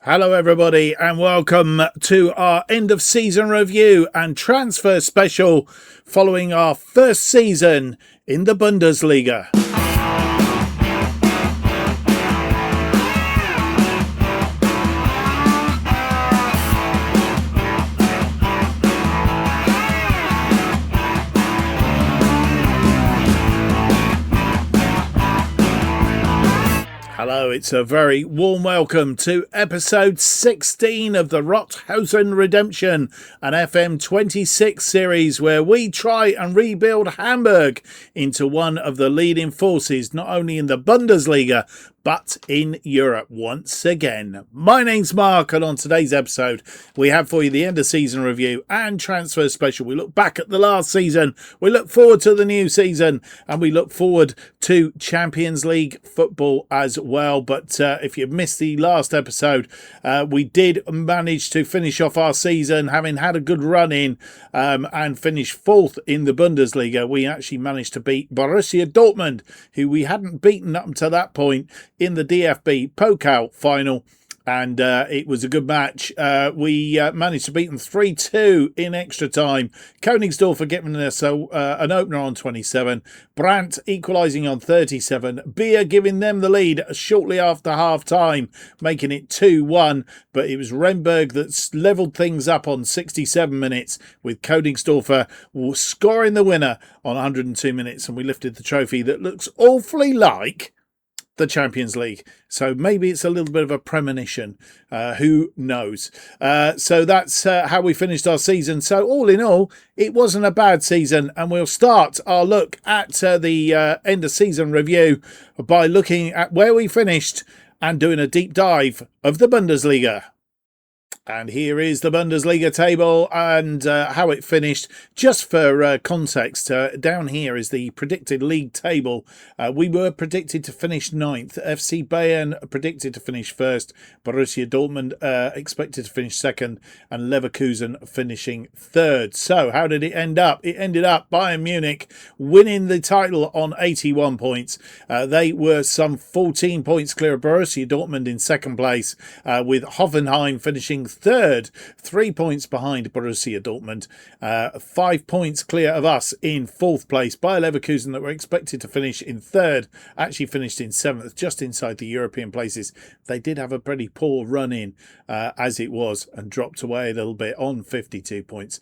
Hello everybody and welcome to our end of season review and transfer special following our first season in the Bundesliga. Hello, it's a very warm welcome to episode 16 of the Rothosen Redemption, an FM 26 series where we try and rebuild Hamburg into one of the leading forces, not only in the Bundesliga, but in Europe once again. My name's Mark, and on today's episode, we have for you the end of season review and transfer special. We look back at the last season, we look forward to the new season, and we look forward to Champions League football as well. But if you missed the last episode, we did manage to finish off our season, having had a good run in and finish fourth in the Bundesliga. We actually managed to beat Borussia Dortmund, who we hadn't beaten up until that point, in the DFB-Pokal final, and it was a good match. We managed to beat them 3-2 in extra time. Königsdorf giving us an opener on 27, Brandt equalising on 37, Beer giving them the lead shortly after half-time, making it 2-1, but it was Renberg that levelled things up on 67 minutes, with Königsdorf scoring the winner on 102 minutes, and we lifted the trophy that looks awfully like the Champions League. So maybe it's a little bit of a premonition. Who knows? So that's how we finished our season. So all in all, it wasn't a bad season. And we'll start our look at the end of season review by looking at where we finished and doing a deep dive of the Bundesliga. And here is the Bundesliga table and how it finished. Just for context, down here is the predicted league table. We were predicted to finish 9th. FC Bayern predicted to finish first. Borussia Dortmund expected to finish second. And Leverkusen finishing third. So how did it end up? It ended up Bayern Munich winning the title on 81 points. They were some 14 points clear of Borussia Dortmund in second place, with Hoffenheim finishing third, 3 points behind Borussia Dortmund, 5 points clear of us in fourth place. Bayer Leverkusen, that were expected to finish in third, actually finished in seventh, just inside the European places. They did have a pretty poor run in as it was, and dropped away a little bit on 52 points.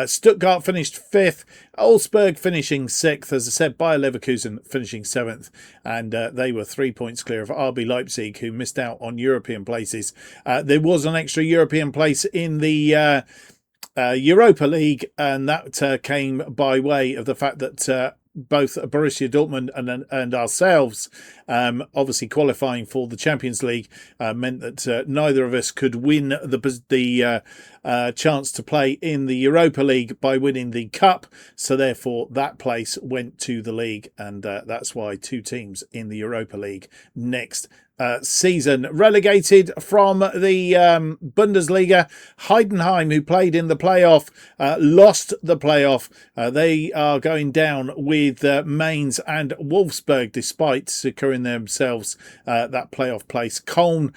Stuttgart finished fifth, Augsburg finishing sixth, as I said, Bayer Leverkusen finishing seventh, and they were 3 points clear of RB Leipzig, who missed out on European places. There was an extra European place in the Europa League, and that came by way of the fact that both Borussia Dortmund and ourselves, obviously qualifying for the Champions League, meant that neither of us could win the chance to play in the Europa League by winning the Cup. So therefore that place went to the league, and that's why two teams in the Europa League next season. Relegated from the Bundesliga, Heidenheim, who played in the playoff, lost the playoff. They are going down with Mainz and Wolfsburg, despite securing themselves that playoff place. Köln,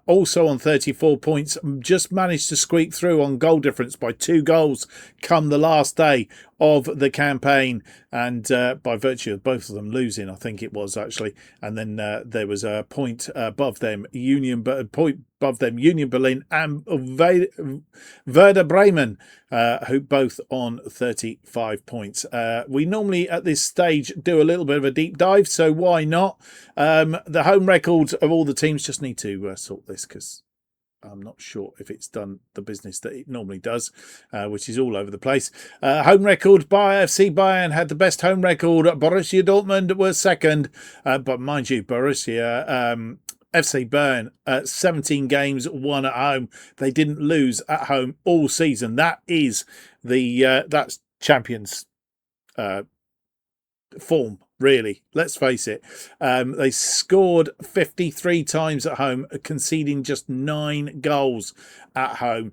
also on 34 points, just managed to squeak through on goal difference by 2 goals come the last day of the campaign, and by virtue of both of them losing, I think it was actually, and then there was a point above them, Union Berlin and Werder Bremen, who both on 35 points. We normally at this stage do a little bit of a deep dive, so why not? The home records of all the teams, just need to sort this because I'm not sure if it's done the business that it normally does, which is all over the place. Home record by FC Bayern had the best home record. Borussia Dortmund was second. But mind you, FC Bayern, 17 games, won at home. They didn't lose at home all season. That is that's champions form really. Let's face it. They scored 53 times at home, conceding just 9 goals at home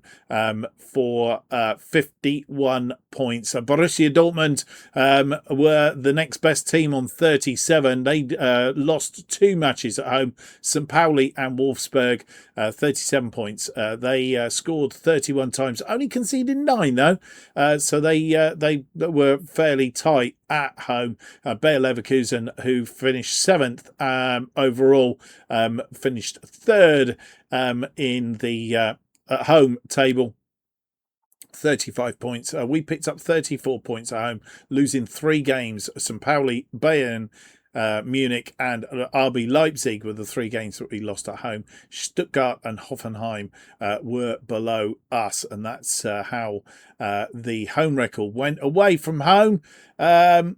for 51 points. Borussia Dortmund were the next best team on 37. They lost 2 matches at home, St. Pauli and Wolfsburg, 37 points. They scored 31 times, only conceded 9 though, so they were fairly tight at home. Bayer Leverkusen, who finished 7th overall, finished 3rd in the at home table, 35 points. We picked up 34 points at home, losing 3 games. St. Pauli, Bayern, Munich and RB Leipzig were the 3 games that we lost at home. Stuttgart and Hoffenheim were below us, and that's how the home record went. Away from home, Hoffenheim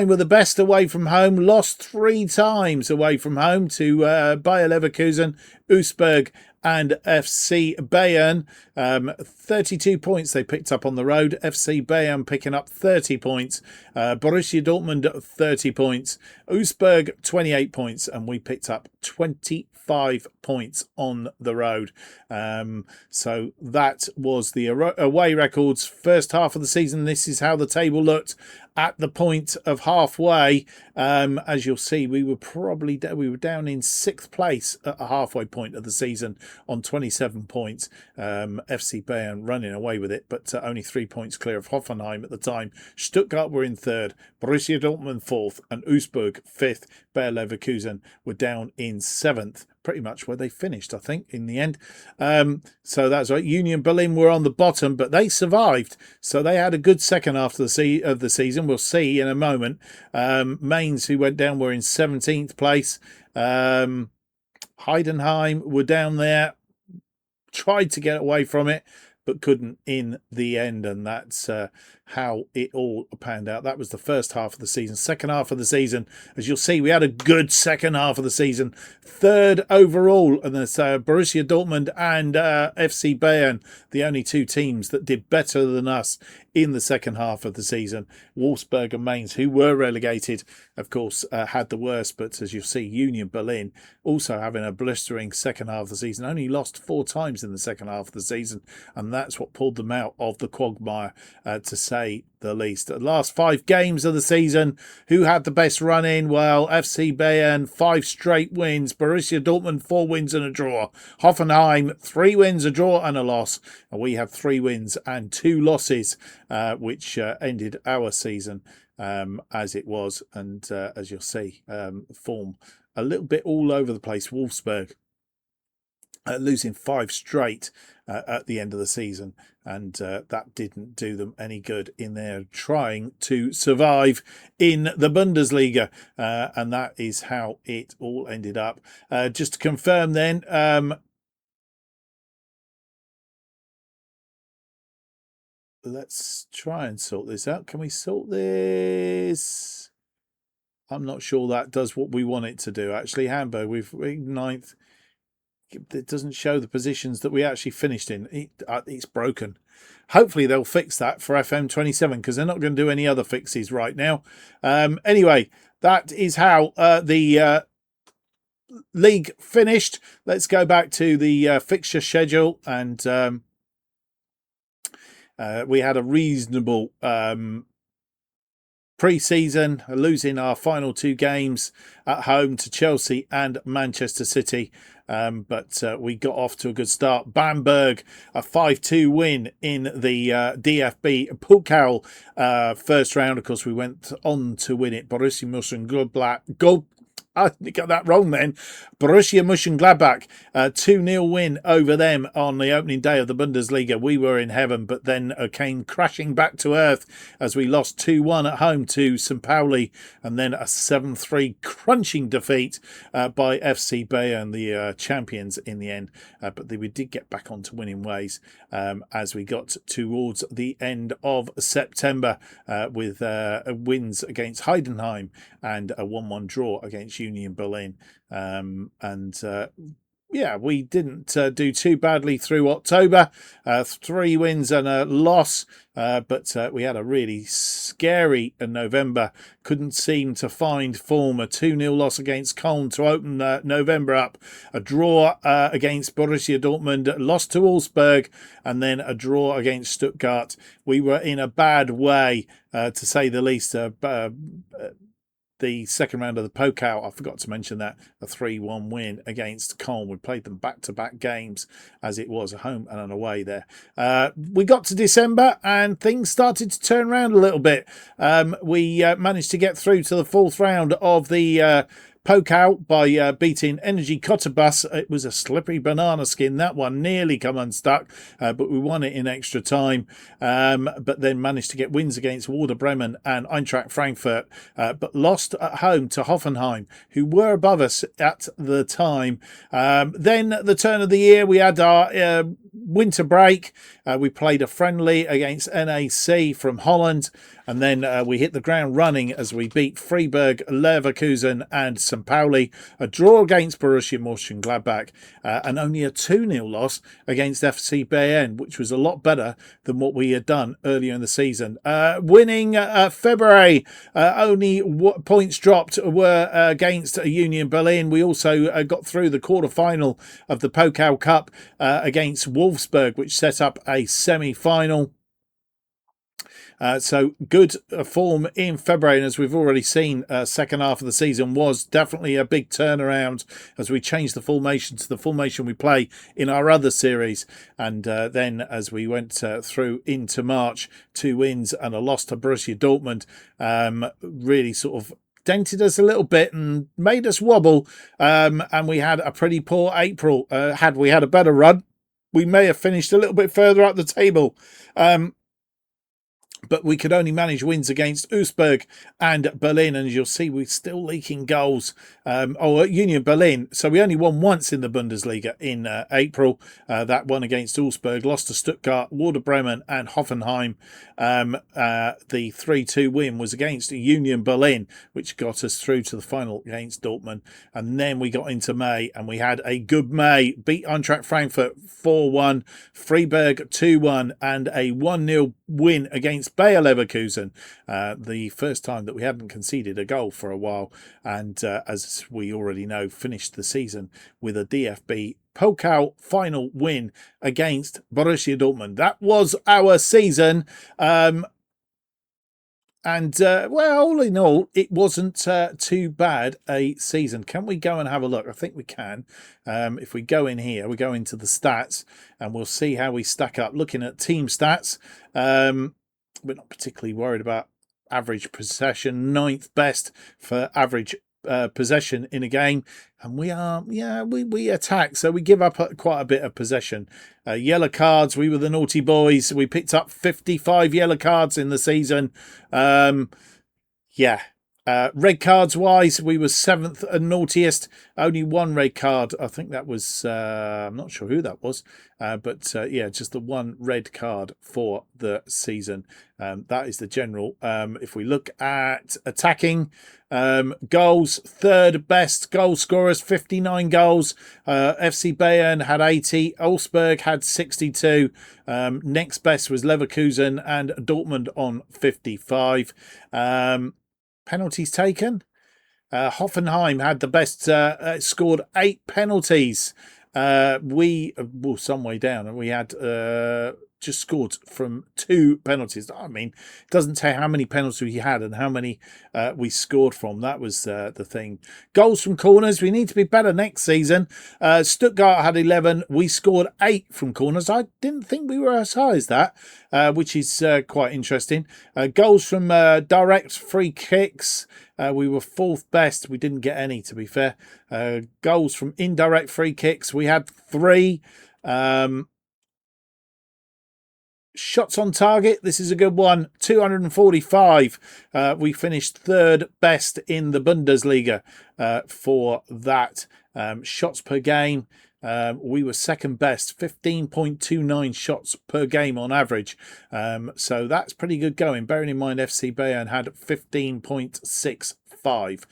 were the best away from home, lost 3 times away from home to Bayer Leverkusen, Augsburg and FC Bayern. 32 points they picked up on the road. FC Bayern picking up 30 points. Borussia Dortmund 30 points. Augsburg 28 points, and we picked up 25 points on the road. So that was the away records first half of the season. This is how the table looked at the point of halfway. As you'll see, we were down in 6th place at the halfway point of the season on 27 points. FC Bayern running away with it, but only 3 points clear of Hoffenheim at the time. Stuttgart were in 3rd, Borussia Dortmund 4th, and Augsburg 5th. Bayer Leverkusen were down in 7th, pretty much where they finished, I think, in the end. So that's right. Union Berlin were on the bottom, but they survived. So they had a good second half of the season. We'll see in a moment. Mainz, who went down, were in 17th place. Heidenheim were down there, tried to get away from it, but couldn't in the end, and that's how it all panned out. That was the first half of the season. Second half of the season, as you'll see, we had a good second half of the season. 3rd overall, and there's Borussia Dortmund and FC Bayern, the only 2 teams that did better than us in the second half of the season. Wolfsburg and Mainz, who were relegated, of course, had the worst, but as you'll see, Union Berlin also having a blistering second half of the season, only lost 4 times in the second half of the season, and that's what pulled them out of the quagmire, to say the least. The last 5 games of the season, who had the best run in? Well, FC Bayern 5 straight wins, Borussia Dortmund 4 wins and a draw, Hoffenheim 3 wins, a draw and a loss, and we have 3 wins and 2 losses, which ended our season as it was. And as you'll see, form a little bit all over the place. Wolfsburg losing 5 straight at the end of the season, and that didn't do them any good in their trying to survive in the Bundesliga, and that is how it all ended up. Just to confirm then, let's try and sort this out. Can we sort this? I'm not sure that does what we want it to do, actually. Hamburg, we're 9th. It doesn't show the positions that we actually finished in. It's broken. Hopefully they'll fix that for FM27, because they're not going to do any other fixes right now. Anyway, that is how the league finished. Let's go back to the fixture schedule, and we had a reasonable pre-season, losing our final 2 games at home to Chelsea and Manchester City. But we got off to a good start. Bamberg, a 5-2 win in the DFB-Pokal first round. Of course, we went on to win it. Borussia Mönchengladbach. I got that wrong then. Borussia Mönchengladbach, 2-0 win over them on the opening day of the Bundesliga. We were in heaven, but then came crashing back to earth as we lost 2-1 at home to St. Pauli, and then a 7-3 crunching defeat by FC Bayern, the champions in the end. But we did get back onto winning ways as we got towards the end of September with wins against Heidenheim and a 1-1 draw against Union Berlin, and yeah, we didn't do too badly through October. 3 wins and a loss, but we had a really scary November. Couldn't seem to find form. A 2-0 loss against Köln to open November up. A draw against Borussia Dortmund, lost to Wolfsburg, and then a draw against Stuttgart. We were in a bad way, to say the least. The second round of the Pokal, I forgot to mention that, a 3-1 win against Köln. We played them back-to-back games as it was, a home and an away there. We got to December and things started to turn around a little bit. We managed to get through to the fourth round of the Pokal by beating Energy Cottbus. It was a slippery banana skin. That one nearly come unstuck, but we won it in extra time. But then managed to get wins against Werder Bremen and Eintracht Frankfurt, but lost at home to Hoffenheim, who were above us at the time. Then at the turn of the year, we had our winter break. We played a friendly against NAC from Holland, and then we hit the ground running as we beat Freiburg, Leverkusen and St. Pauli, a draw against Borussia Mönchengladbach, and only a 2-0 loss against FC Bayern, which was a lot better than what we had done earlier in the season. Winning February, only points dropped were against Union Berlin. We also got through the quarter-final of the Pokal Cup against Wolfsburg, which set up a semi-final. So good form in February, and as we've already seen, second half of the season was definitely a big turnaround as we changed the formation to the formation we play in our other series. And then as we went through into March, 2 wins and a loss to Borussia Dortmund, really sort of dented us a little bit and made us wobble. And we had a pretty poor April. Had we had a better run, we may have finished a little bit further up the table. But we could only manage wins against Augsburg and Berlin. And as you'll see, we're still leaking goals. At Union Berlin. So we only won once in the Bundesliga in April. That one against Augsburg. Lost to Stuttgart, Werder Bremen and Hoffenheim. The 3-2 win was against Union Berlin, which got us through to the final against Dortmund. And then we got into May and we had a good May. Beat Eintracht Frankfurt 4-1, Freiburg 2-1 and a 1-0 win against Bayer Leverkusen, the first time that we hadn't conceded a goal for a while, and as we already know, finished the season with a DFB Pokal final win against Borussia Dortmund. That was our season. Well, all in all, it wasn't too bad a season. Can we go and have a look? I think we can. If we go in here, we go into the stats and we'll see how we stack up. Looking at team stats, we're not particularly worried about average possession. 9th best for average possession in a game. And we are, we attack, so we give up quite a bit of possession. Yellow cards, we were the naughty boys. We picked up 55 yellow cards in the season. Red cards wise, we were 7th and naughtiest. Only 1 red card. I think that was, I'm not sure who that was. But just the 1 red card for the season. That is the general. If we look at attacking, goals, 3rd best goal scorers, 59 goals. FC Bayern had 80. Augsburg had 62. Next best was Leverkusen and Dortmund on 55. Penalties taken. Hoffenheim had the best, scored 8 penalties. We were some way down and we had just scored from 2 penalties. I mean, it doesn't tell how many penalties we had and how many we scored from. That was the thing. Goals from corners. We need to be better next season. Stuttgart had 11. We scored 8 from corners. I didn't think we were as high as that, which is quite interesting. Goals from direct free kicks. We were 4th best. We didn't get any, to be fair. Goals from indirect free kicks. We had 3. Shots on target. This is a good one. 245. We finished 3rd best in the Bundesliga for that. Shots per game. We were 2nd best, 15.29 shots per game on average. So that's pretty good going. Bearing in mind FC Bayern had 15.65. 5.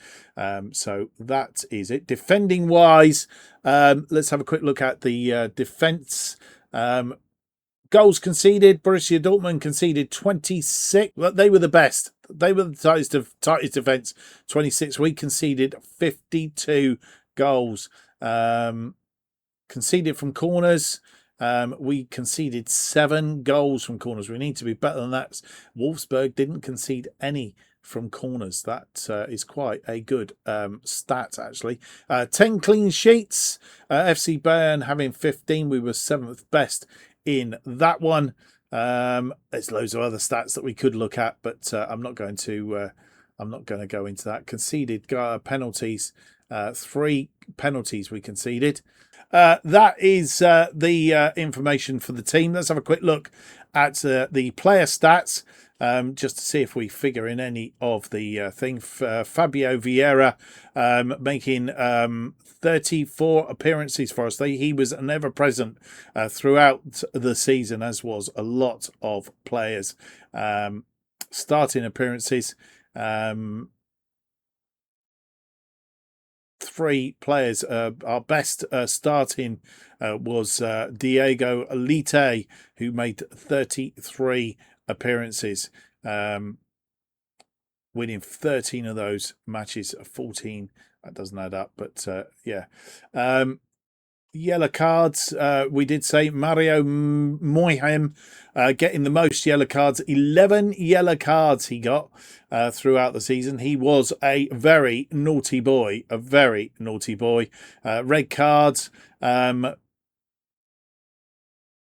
So that is it. Defending wise, let's have a quick look at the defence. Goals conceded, Borussia Dortmund conceded 26. Well, they were the best. They were the tightest defence, 26. We conceded 52 goals. Conceded from corners. We conceded 7 goals from corners. We need to be better than that. Wolfsburg didn't concede any from corners. That is quite a good stat, actually. 10 clean sheets. FC Bayern having 15. We were 7th best in that one. There's loads of other stats that we could look at, but I'm not going to go into that. Conceded penalties. 3 penalties we conceded. That is the information for the team. Let's have a quick look at the player stats, just to see if we figure in any of the thing. Fabio Vieira making 34 appearances for us. He was never present throughout the season, as was a lot of players. Starting appearances. 3 players. Our best starting was Diego Alite, who made 33 appearances, winning 13 of those matches. 14, that doesn't add up, but yeah. Yellow cards, we did say Mario Moyhem getting the most yellow cards. 11 yellow cards he got throughout the season. He was a very naughty boy, red cards,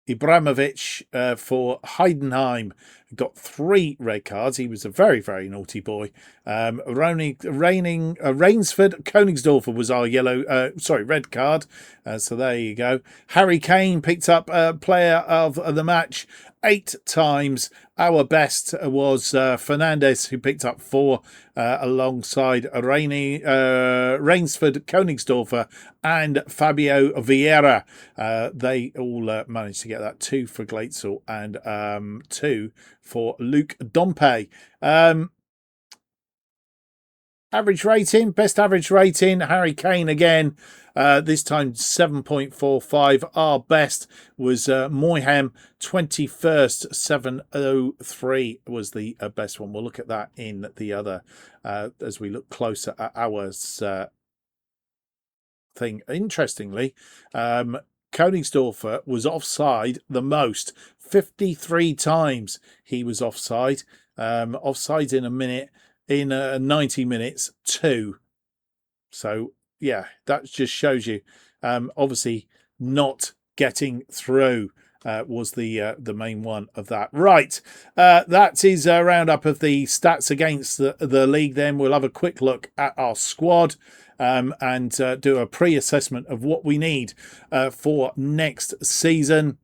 Ibrahimovic for Heidenheim got 3 red cards. He was a very, very naughty boy. Rainsford Königsdorfer was our red card. So there you go. Harry Kane picked up player of the match 8 times. Our best was Fernandes, who picked up 4 alongside Rainsford Königsdorfer and Fabio Vieira. They all managed to get that. 2 for Glatzel and 2 for Luke Dompe. Average rating, best average rating, Harry Kane again. This time 7.45. Our best was Moyhem, 21st, 703 was the best one. We'll look at that in the other as we look closer at ours thing. Interestingly, Königsdorfer was offside the most. 53 times he was offside. Offsides in a minute. In 90 minutes, 2. So, yeah, that just shows you. Obviously, not getting through was the main one of that. Right, that is a roundup of the stats against the league. Then we'll have a quick look at our squad and do a pre-assessment of what we need for next season.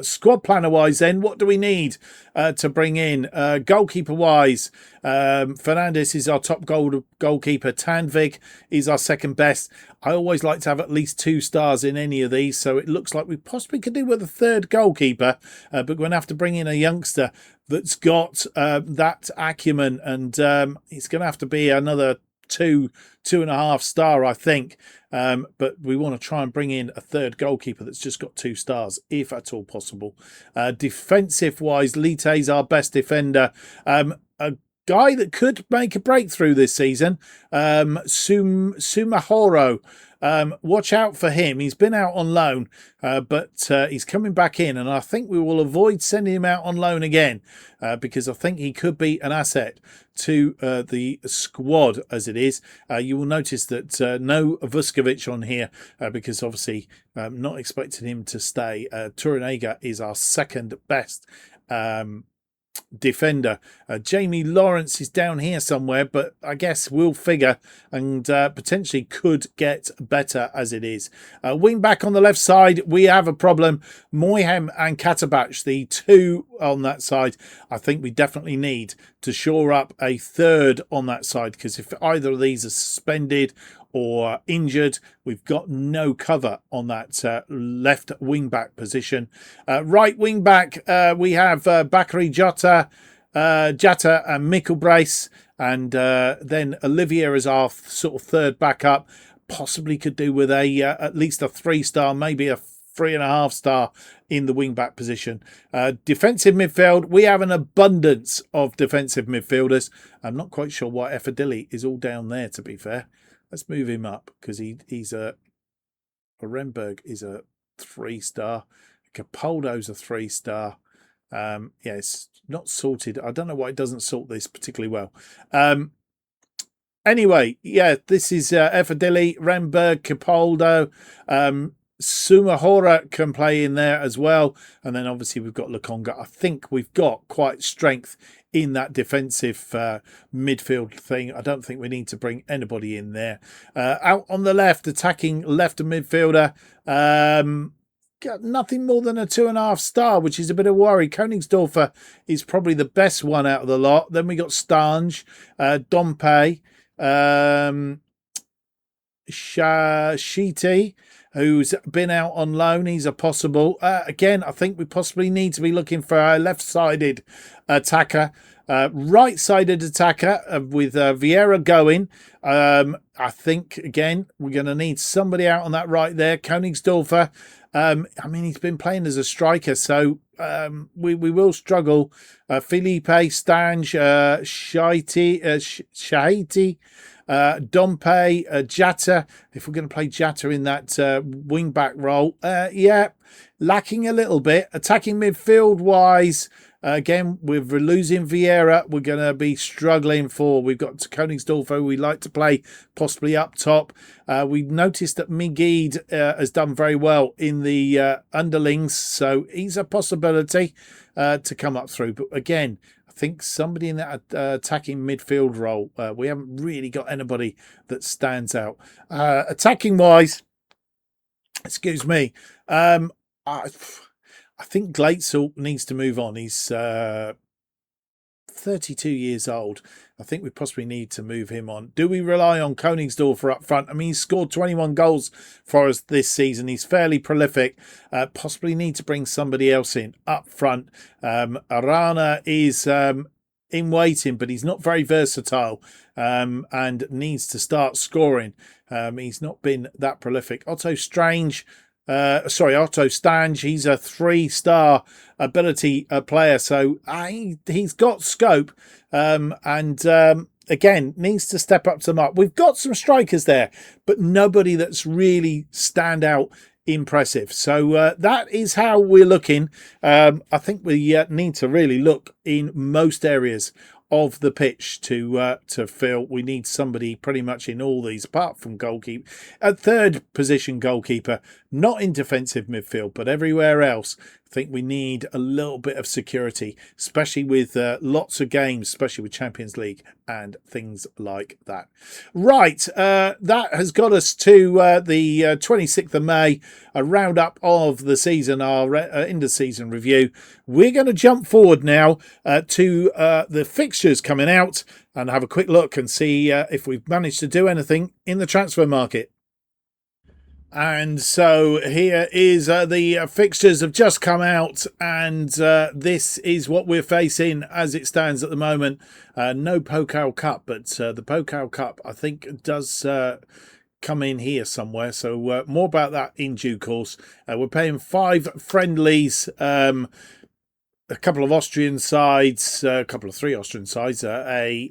Squad planner wise, then what do we need to bring in? Goalkeeper wise, Fernandes is our top goalkeeper. Tandvig is our second best. I always like to have at least 2 stars in any of these, so it looks like we possibly could do with a third goalkeeper, but we're going to have to bring in a youngster that's got that acumen, and it's going to have to be another 2.5 star, I think. But we want to try and bring in a third goalkeeper that's just got 2 stars, if at all possible. Defensive wise, Lite's our best defender. A guy that could make a breakthrough this season, Sumahoro. Watch out for him. He's been out on loan, but he's coming back in, and I think we will avoid sending him out on loan again because I think he could be an asset to the squad as it is. You will notice that no Vuskovic on here because obviously not expecting him to stay. Turanega is our second best defender. Jamie Lawrence is down here somewhere, but I guess we'll figure and potentially could get better as it is. Wing back on the left side, we have a problem. Moyhem and Katabach, the 2 on that side. I think we definitely need to shore up a third on that side, because if either of these are suspended or injured, we've got no cover on that left wing back position. Right wing back, we have Bakary Jota and Mikkel Brace. and then Olivier as our sort of third backup. Possibly could do with a at least a 3-star, maybe a 3.5-star in the wing-back position. Defensive midfield, we have an abundance of defensive midfielders. I'm not quite sure why Efadili is all down there, to be fair. Let's move him up, because he's a Renberg is a 3-star. Capaldo's a 3-star. Yeah, it's not sorted. I don't know why it doesn't sort this particularly well. Anyway, yeah, this is Efadili, Renberg, Capaldo. Sumahora can play in there as well. And then obviously we've got Lukonga. I think we've got quite strength in that defensive midfield thing. I don't think we need to bring anybody in there. Out on the left, attacking left midfielder. Got nothing more than a 2.5-star, which is a bit of a worry. Königsdorfer is probably the best one out of the lot. Then we got Stange, Dompe, Shiti, who's been out on loan. He's a possible. Again, I think we possibly need to be looking for a left-sided attacker. Right-sided attacker with Vieira going. I think, again, we're going to need somebody out on that right there. Königsdorfer. I mean, he's been playing as a striker, so we will struggle. Felipe, Stange, Shahiti, Dompe, Jatta. If we're going to play Jatta in that wing-back role, yeah, lacking a little bit. Attacking midfield-wise, again, we're losing Vieira. We're going to be struggling for. We've got Königsdorfer, we like to play possibly up top. We've noticed that Migid has done very well in the underlings, so he's a possibility to come up through. But again, I think somebody in that attacking midfield role, we haven't really got anybody that stands out. Attacking-wise, excuse me, I think Glatzel needs to move on. He's 32 years old. I think we possibly need to move him on. Do we rely on Königsdorfer up front? I mean, he's scored 21 goals for us this season. He's fairly prolific. Possibly need to bring somebody else in up front. Arana is in waiting, but he's not very versatile and needs to start scoring. He's not been that prolific. Otto Stange, he's a 3-star ability player, so he's got scope and again, needs to step up to the mark. We've got some strikers there, but nobody that's really stand out impressive. So that is how we're looking. I think we need to really look in most areas of the pitch to fill. We need somebody pretty much in all these, apart from goalkeeper. At third position goalkeeper, not in defensive midfield, but everywhere else. I think we need a little bit of security, especially with lots of games, especially with Champions League and things like that. Right, that has got us to the 26th of May, a roundup of the season, our end-of-season review. We're going to jump forward now to the fixtures coming out and have a quick look and see if we've managed to do anything in the transfer market. And so here is the fixtures have just come out, and this is what we're facing as it stands at the moment. No Pokal Cup, but the Pokal Cup, I think, does come in here somewhere. So more about that in due course. We're playing 5 friendlies, a couple of Austrian sides, a couple of 3 Austrian sides, a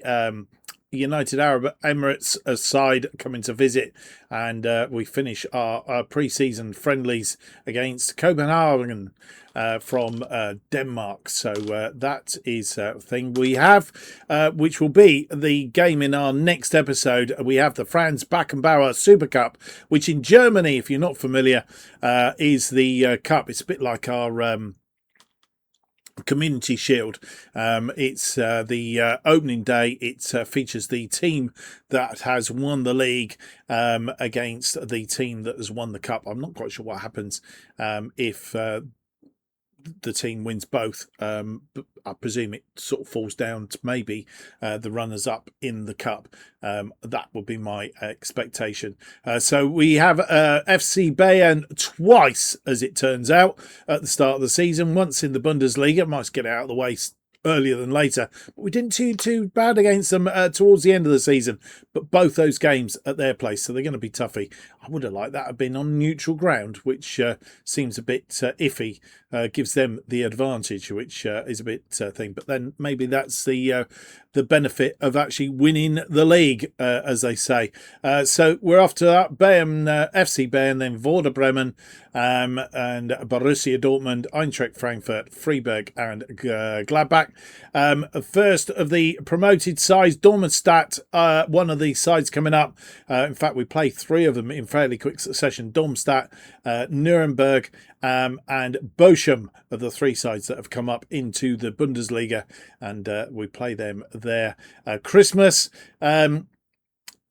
United Arab Emirates side coming to visit, and we finish our pre-season friendlies against Copenhagen from Denmark. So that is a thing we have, which will be the game in our next episode. We have the Franz Beckenbauer Super Cup, which in Germany, if you're not familiar, is the cup. It's a bit like our Community Shield. It's the opening day. It features the team that has won the league against the team that has won the cup. I'm not quite sure what happens if the team wins both, but I presume it sort of falls down to maybe the runners up in the cup. That would be my expectation. So we have FC Bayern twice, as it turns out, at the start of the season. Once in the Bundesliga, might get it out of the way earlier than later. But we didn't do too bad against them towards the end of the season. But both those games at their place, so they're going to be toughy. I would have liked that have been on neutral ground, which seems a bit iffy. Gives them the advantage, which is a bit thing. But then maybe that's the benefit of actually winning the league, as they say. So we're off to that. Bayern, FC Bayern, then Werder Bremen, and Borussia Dortmund, Eintracht Frankfurt, Freiburg and Gladbach. First of the promoted sides, Darmstadt, one of the sides coming up. In fact, we play three of them in fairly quick succession. Darmstadt, Nuremberg, and Bochum are the three sides that have come up into the Bundesliga, and we play them there. Christmas,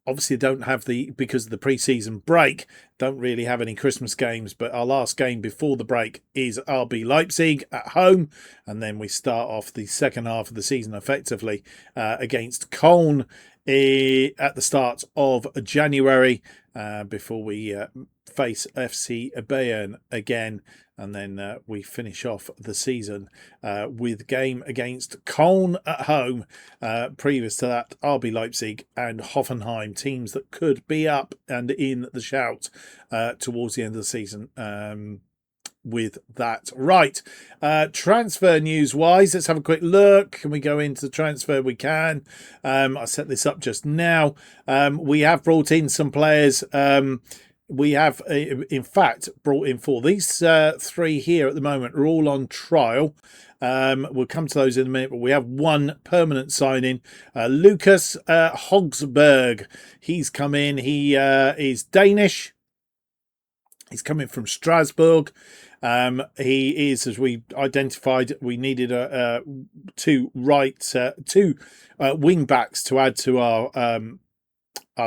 obviously don't have because of the pre-season break, don't really have any Christmas games, but our last game before the break is RB Leipzig at home, and then we start off the second half of the season effectively against Köln at the start of January, before we face FC Bayern again, and then we finish off the season with game against Köln at home. Previous to that, RB Leipzig and Hoffenheim, teams that could be up and in the shout towards the end of the season. With that. Right. Transfer news wise, let's have a quick look. Can we go into the transfer? We can. I set this up just now. We have brought in some players. We have, in fact, brought in four. These three here at the moment are all on trial. We'll come to those in a minute, but we have one permanent signing. Lucas Hogsberg. He's come in. He is Danish. He's coming from Strasbourg. He is, as we identified, we needed two wing backs to add to our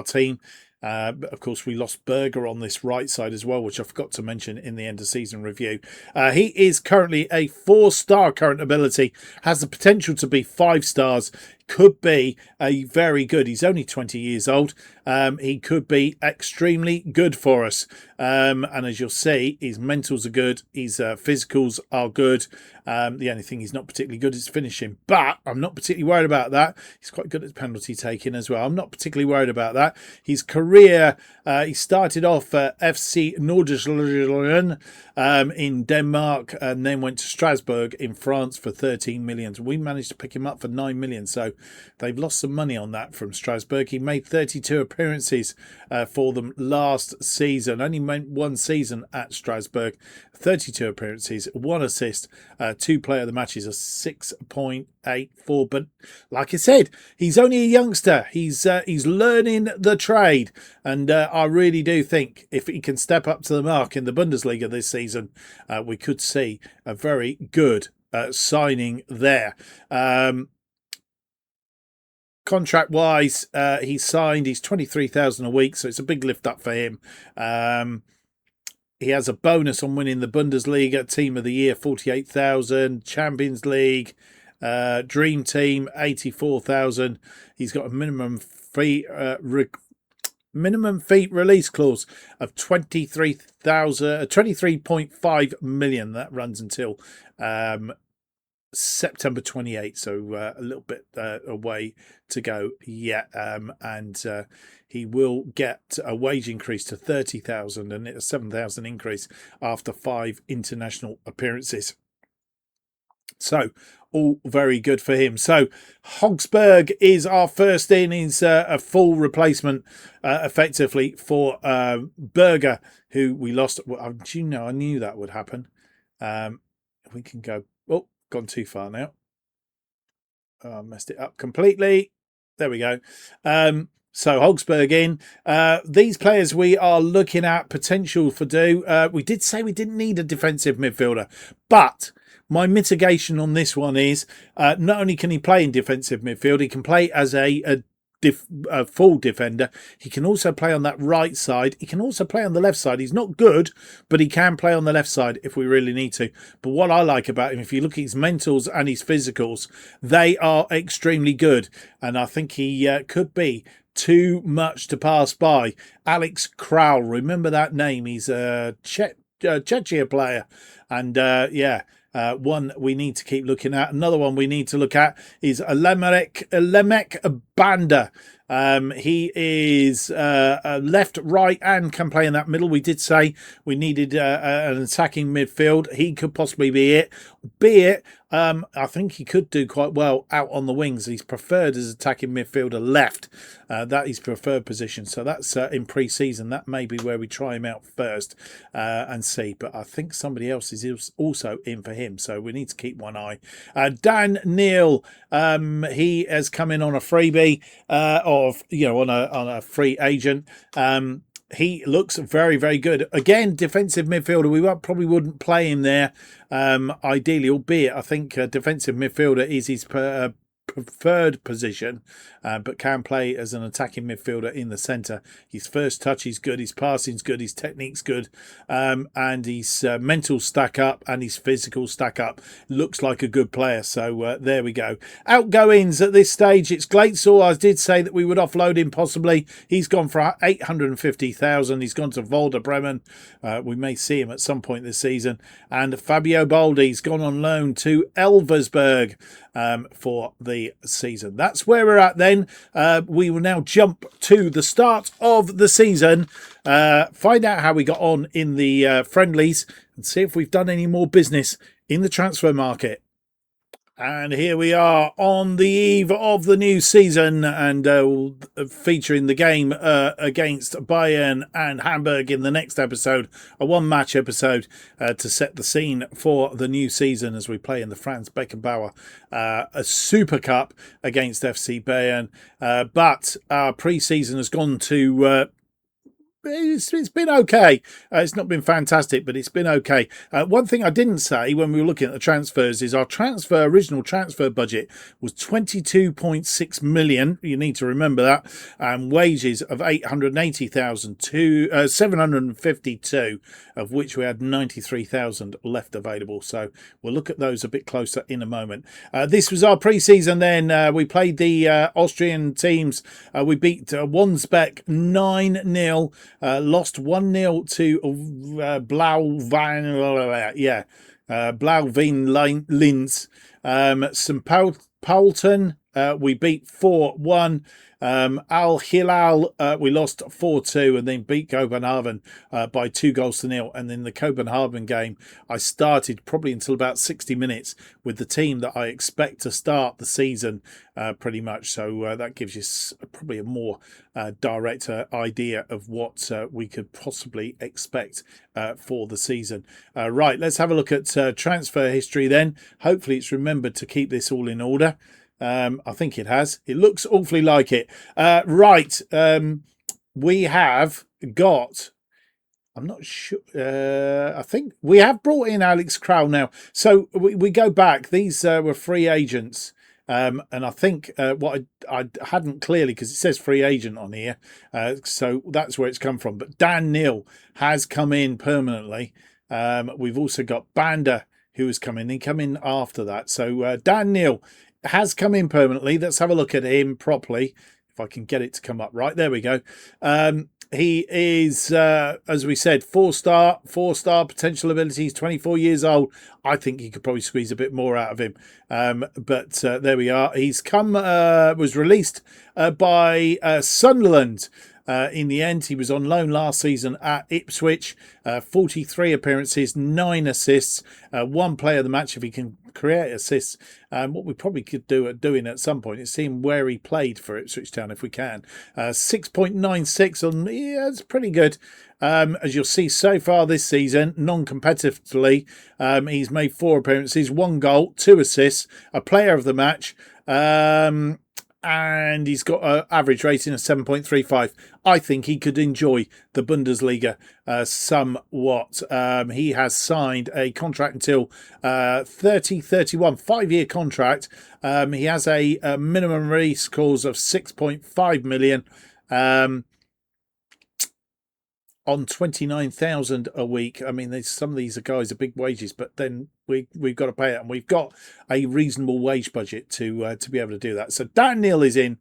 team. Of course, we lost Berger on this right side as well, which I forgot to mention in the end of season review. He is currently a 4-star current ability, has the potential to be 5 stars. Could be a very good. He's only 20 years old. He could be extremely good for us. And as you'll see, his mentals are good. His physicals are good. The only thing he's not particularly good is finishing. But I'm not particularly worried about that. He's quite good at penalty taking as well. I'm not particularly worried about that. His career, he started off at FC Nordjylland in Denmark, and then went to Strasbourg in France for 13 million. We managed to pick him up for 9 million. So they've lost some money on that from Strasbourg. He made 32 appearances for them last season. Only went one season at Strasbourg. 32 appearances, 1 assist, 2 player of the matches, a 6.84. But like I said, he's only a youngster. He's learning the trade, and I really do think if he can step up to the mark in the Bundesliga this season, we could see a very good signing there. Contract wise, he's signed. He's 23,000 a week, so it's a big lift up for him. He has a bonus on winning the Bundesliga Team of the Year, 48,000. Champions League, Dream Team, 84,000. He's got a minimum fee release clause of 23.5 million. That runs until September 28th, so a little bit away to go yet, and he will get a wage increase to 30,000 and a 7,000 increase after 5 international appearances. So all very good for him. So Hogsberg is our first in. He's a full replacement effectively for Berger, who we lost. Well, do you know, I knew that would happen. We can go. Oh, gone too far now. Messed it up completely. There we go. So Hogsberg in. These players we are looking at potential for we did say we didn't need a defensive midfielder, but my mitigation on this one is not only can he play in defensive midfield, he can play as a full defender. He can also play on that right side. He can also play on the left side. He's not good, but he can play on the left side if we really need to. But what I like about him, if you look at his mentals and his physicals, they are extremely good. And I think he could be too much to pass by. Alex Kral, remember that name. He's a Czechia player. And one we need to keep looking at. Another one we need to look at is Lemek Banda. He is left, right, and can play in that middle. We did say we needed an attacking midfield. He could possibly be it. I think he could do quite well out on the wings. He's preferred as attacking midfielder left. That is preferred position. So that's in pre-season. That may be where we try him out first and see. But I think somebody else is also in for him. So we need to keep one eye. Dan Neal, he has come in on a freebie, on a free agent. He looks very, very good. Again, defensive midfielder. We probably wouldn't play him there, ideally, albeit I think defensive midfielder is his preferred position, but can play as an attacking midfielder in the centre. His first touch is good, his passing's good, his technique's good, and his mental stack up and his physical stack up. Looks like a good player. So there we go. Outgoings at this stage, it's Glatzel. I did say that we would offload him possibly. He's gone for 850,000. He's gone to Volder Bremen. We may see him at some point this season. And Fabio Baldi's gone on loan to Elversberg for the season. That's where we're at then. We will now jump to the start of the season, find out how we got on in the friendlies and see if we've done any more business in the transfer market. And here we are on the eve of the new season, and featuring the game against Bayern and Hamburg in the next episode, a one-match episode to set the scene for the new season as we play in the Franz Beckenbauer a Super Cup against FC Bayern. But our pre-season has gone to... It's been okay. It's not been fantastic, but it's been okay. One thing I didn't say when we were looking at the transfers is our original transfer budget was 22.6 million. You need to remember that. And wages of 880,000 to 752, of which we had 93,000 left available. So we'll look at those a bit closer in a moment. This was our pre-season then. We played the Austrian teams. We beat Wandsbek 9-0. Lost 1-0 to Blauwien Linz. St. Paulton, we beat 4-1. Al Hilal, we lost 4-2 and then beat Copenhagen by 2-0. And then the Copenhagen game, I started probably until about 60 minutes with the team that I expect to start the season pretty much. So that gives you probably a more direct idea of what we could possibly expect for the season. Right, let's have a look at transfer history then. Hopefully it's remembered to keep this all in order. I think it has. It looks awfully like it. Right. We have got... I'm not sure. I think we have brought in Alex Krall now. So we go back. These were free agents. And I think what I hadn't clearly, because it says free agent on here. So that's where it's come from. But Dan Neal has come in permanently. We've also got Banda, who has come in. He come in after that. So Dan Neal has come in permanently. Let's have a look at him properly. If I can get it to come up right. There we go. He is, as we said, four-star potential abilities, 24 years old. I think you could probably squeeze a bit more out of him. But there we are. He's was released by Sunderland. In the end, he was on loan last season at Ipswich. 43 appearances, 9 assists, 1 player of the match if he can create assists. What we probably could do at some point is see him where he played for Ipswich Town if we can. 6.96 on, yeah, that's pretty good. As you'll see so far this season, non-competitively, he's made 4 appearances, 1 goal, 2 assists, a player of the match. And he's got an average rating of 7.35. I think he could enjoy the Bundesliga somewhat. He has signed a contract until 2031, 5-year contract. He has a minimum release clause of 6.5 million. on 29,000 a week. I mean, some of these guys are big wages, but then we've got to pay it, and we've got a reasonable wage budget to be able to do that. So Dan Neil is in,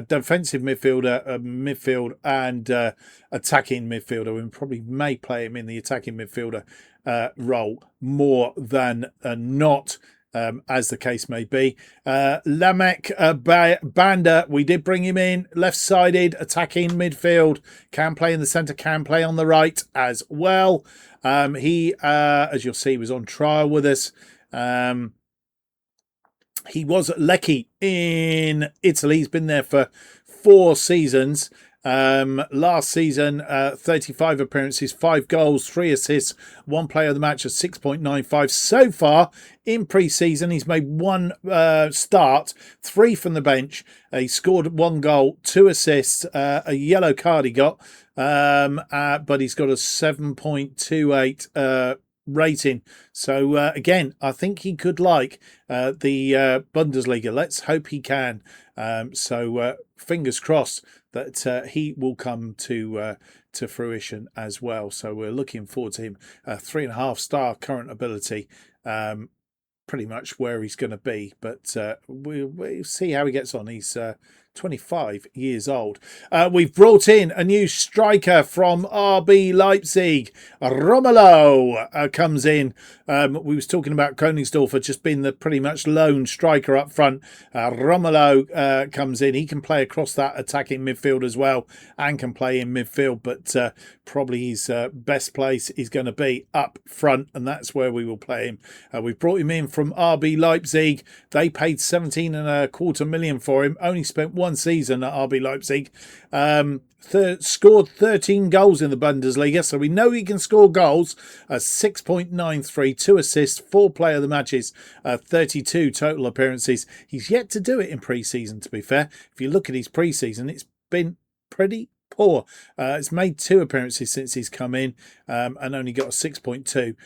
defensive midfielder, midfield, and attacking midfielder. We probably may play him in the attacking midfielder role more than not. As the case may be. Lamek Banda, we did bring him in, left-sided, attacking midfield, can play in the centre, can play on the right as well. He, as you'll see, was on trial with us. He was at Lecce in Italy. He's been there for 4 seasons. Last season, 35 appearances, 5 goals, 3 assists, 1 player of the match at 6.95. So far in pre-season, he's made 1 start, 3 from the bench. He scored 1 goal, 2 assists, a yellow card he got, but he's got a 7.28 rating. So again, I think he could like the Bundesliga. Let's hope he can. So fingers crossed that he will come to fruition as well. So we're looking forward to him. 3.5 star current ability. Pretty much where he's going to be, but we'll see how he gets on. He's 25 years old. We've brought in a new striker from RB Leipzig. Romelu comes in. We was talking about Koningsdorfer just being the pretty much lone striker up front. Romelu comes in. He can play across that attacking midfield as well and can play in midfield, but probably his best place is going to be up front, and that's where we will play him. We've brought him in from RB Leipzig. They paid 17.25 million for him. Only spent 1 season at RB Leipzig. Scored 13 goals in the Bundesliga, so we know he can score goals. 6.93, 2 assists, 4 player of the matches, 32 total appearances. He's yet to do it in pre-season, to be fair. If you look at his pre-season, it's been pretty poor. It's made 2 appearances since he's come in, and only got a 6.2.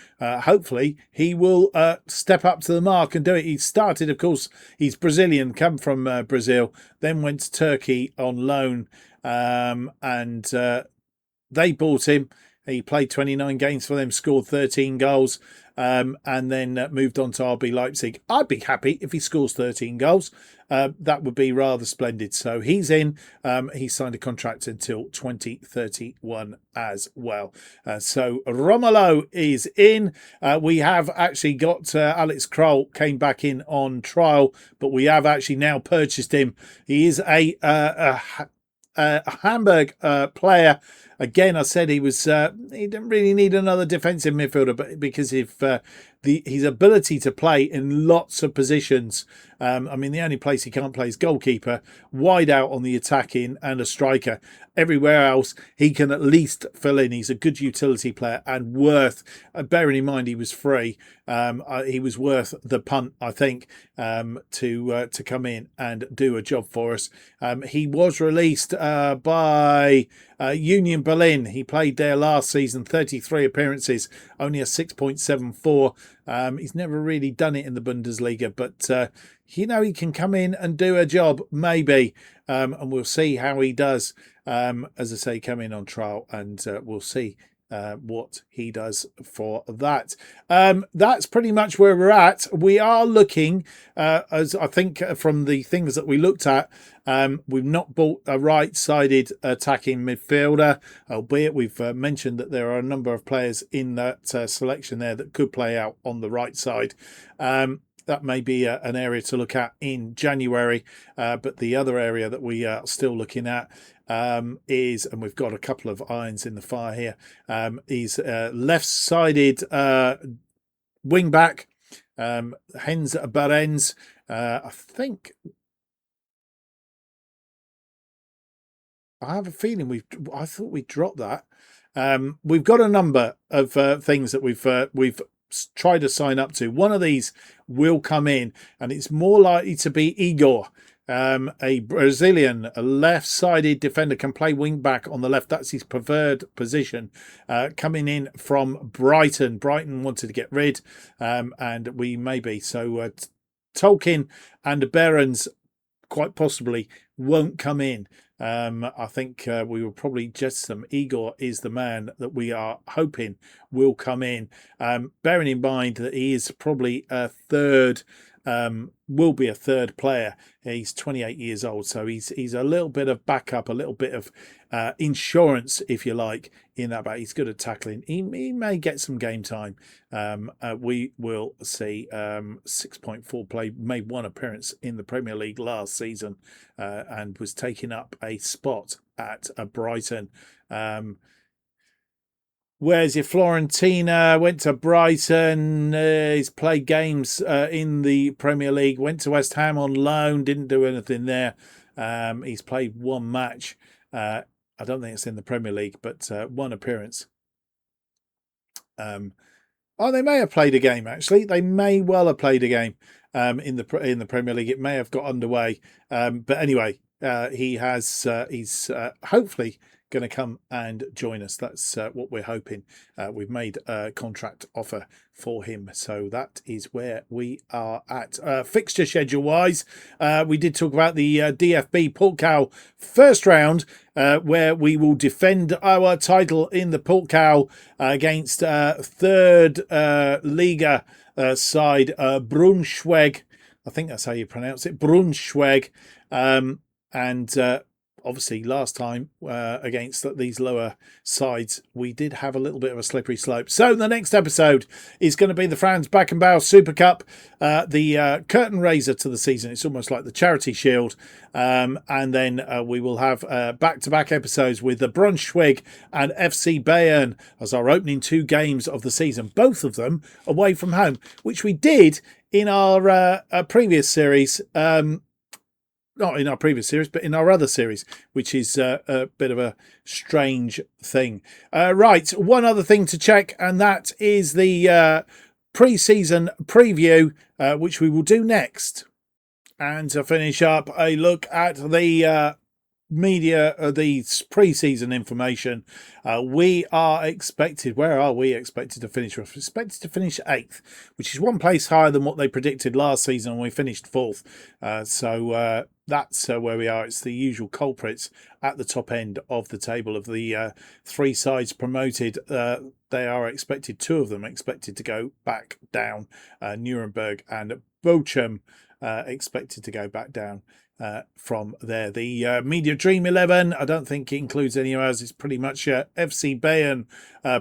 Hopefully he will step up to the mark and do it. He started, of course, he's Brazilian, come from Brazil, then went to Turkey on loan, and they bought him. He played 29 games for them, scored 13 goals, and then moved on to RB Leipzig. I'd be happy if he scores 13 goals. That would be rather splendid. So he's in. He signed a contract until 2031 as well. So Romelu is in. We have actually got Alex Kroll came back in on trial, but we have actually now purchased him. He is a Hamburg player. Again, I said he didn't really need another defensive midfielder, but because of his ability to play in lots of positions. I mean, the only place he can't play is goalkeeper, wide out on the attacking, and a striker. Everywhere else, he can at least fill in. He's a good utility player and worth, bearing in mind he was free, he was worth the punt, I think, to come in and do a job for us. He was released by Union Berlin. He played there last season, 33 appearances, only a 6.74. He's never really done it in the Bundesliga, but he can come in and do a job, maybe, and we'll see how he does. As I say, come in on trial, and we'll see what he does for that. That's pretty much where we're at. We are looking, as I think from the things that we looked at, we've not bought a right-sided attacking midfielder, albeit we've mentioned that there are a number of players in that selection there that could play out on the right side. That may be an area to look at in January, but the other area that we are still looking at is, and we've got a couple of irons in the fire here, is left-sided wing back, Hens Barens. I think, I have a feeling I thought we dropped that. We've got a number of things that we've tried to sign up to. One of these will come in, and it's more likely to be Igor, a Brazilian, a left-sided defender, can play wing back on the left. That's his preferred position. Coming in from Brighton. Brighton wanted to get rid, and we maybe. So Tolkien and Behrens quite possibly won't come in. I think we will probably just some. Igor is the man that we are hoping will come in. Bearing in mind that he is probably a third, will be a third player. He's 28 years old, so he's a little bit of backup, a little bit of insurance, if you like, in that. But he's good at tackling. He may get some game time. We will see. 6.4 play, made one appearance in the Premier League last season, and was taking up a spot at Brighton. Where's your Florentina? Went to Brighton. He's played games in the Premier League. Went to West Ham on loan. Didn't do anything there. He's played one match. I don't think it's in the Premier League, but one appearance. They may have played a game, actually. They may well have played a game in the Premier League. It may have got underway. But anyway, he's hopefully going to come and join us. That's what we're hoping. We've made a contract offer for him, so that is where we are at. Fixture schedule wise, we did talk about the DFB-Pokal first round, where we will defend our title in the Pokal against third Liga side Braunschweig. I think that's how you pronounce it, Braunschweig. And obviously, last time against these lower sides, we did have a little bit of a slippery slope. So the next episode is going to be the Franz Beckenbauer Super Cup, the curtain raiser to the season. It's almost like the Charity Shield. And then we will have back-to-back episodes with the Braunschweig and FC Bayern as our opening two games of the season, both of them away from home, which we did in our previous series. Not in our previous series, but in our other series, which is a bit of a strange thing. Right, one other thing to check, and that is the pre-season preview, which we will do next. And to finish up, a look at the media, the pre-season information. We are expected, where are we expected to finish? We're expected to finish 8th, which is one place higher than what they predicted last season, and we finished 4th. So that's where we are. It's the usual culprits at the top end of the table of the three sides promoted. They are expected, two of them expected to go back down. Nuremberg and Bochum expected to go back down from there. The Media Dream 11, I don't think it includes any of ours. It's pretty much FC Bayern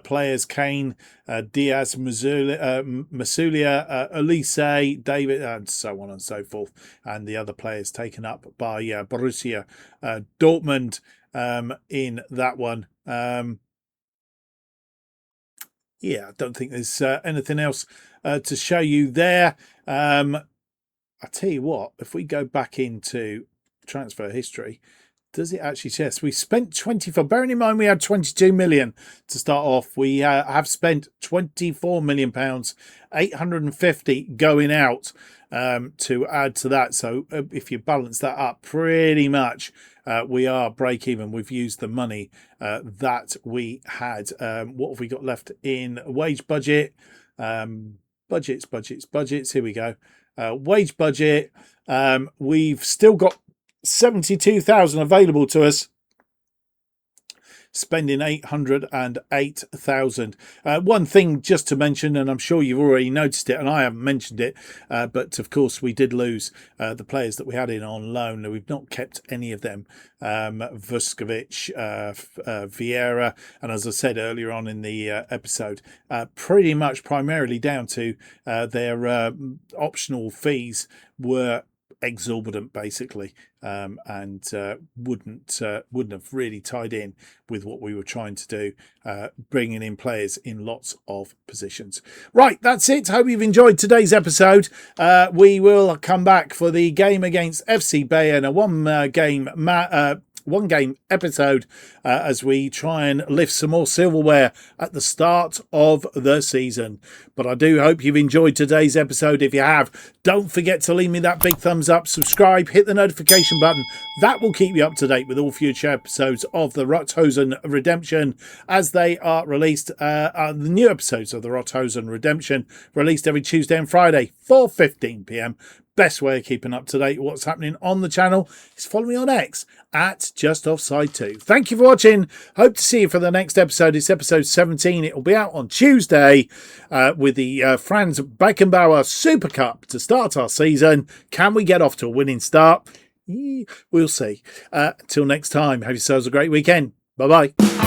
players: Kane, Diaz, Masulia, Elise, David, and so on and so forth. And the other players taken up by Borussia Dortmund in that one. Yeah, I don't think there's anything else to show you there. I tell you what, if we go back into transfer history, does it actually say yes? We spent 24, bearing in mind we had 22 million to start off. We have spent 24 million pounds, 850 going out to add to that. So if you balance that up, pretty much we are break even. We've used the money that we had. What have we got left in wage budget? Budgets. Here we go. Wage budget. We've still got 72,000 available to us, spending 808,000. One thing just to mention, and I'm sure you've already noticed it, and I haven't mentioned it, but of course we did lose the players that we had in on loan. We've not kept any of them. Vuskovic, Vieira, and as I said earlier on in the episode, pretty much primarily down to their optional fees were exorbitant, basically, and wouldn't have really tied in with what we were trying to do, bringing in players in lots of positions. Right, that's it. Hope you've enjoyed today's episode. We will come back for the game against FC Bayern, a one game episode, as we try and lift some more silverware at the start of the season. But I do hope you've enjoyed today's episode. If you have, don't forget to leave me that big thumbs up, subscribe, hit the notification button. That will keep you up to date with all future episodes of the Rothosen Redemption as they are released. The new episodes of the Rothosen Redemption released every Tuesday and Friday, 4:15 p.m. best way of keeping up to date with what's happening on the channel is follow me on X at JustOffside2. Thank you for watching. Hope to see you for the next episode. It's episode 17. It will be out on Tuesday with the Franz Beckenbauer Super Cup to start our season. Can we get off to a winning start? We'll see. Till next time, have yourselves a great weekend. Bye-bye.